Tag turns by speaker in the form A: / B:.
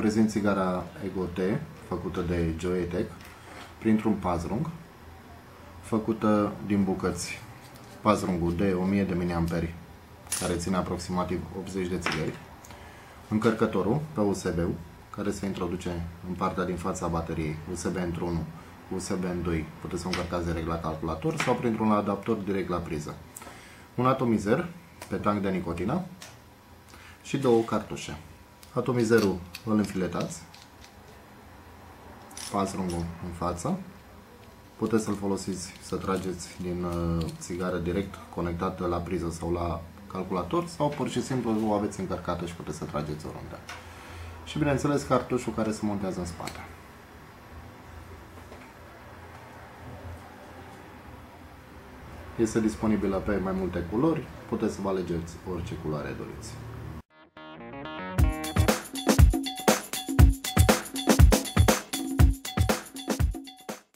A: prezint țigara Ego T, făcută de Joyetech, printr-un pazrung, făcută din bucăți. Pazrungul de 1000 de mAh, care ține aproximativ 80 de țigări. Încărcătorul pe USB-ul, care se introduce în partea din fața bateriei, USB într-1, USB în 2, puteți să încărcați direct la calculator sau printr-un adaptor direct la priză. Un atomizer pe tank de nicotină și două cartușe. Atomizerul îl înfiletați, pazrungul în față, puteți să-l folosiți să trageți din țigară direct conectată la priză sau la calculator sau pur și simplu o aveți încărcată și puteți să trageți oriunde. Și bineînțeles cartușul care se montează în spate. Este disponibilă pe mai multe culori, puteți să vă alegeți orice culoare doriți.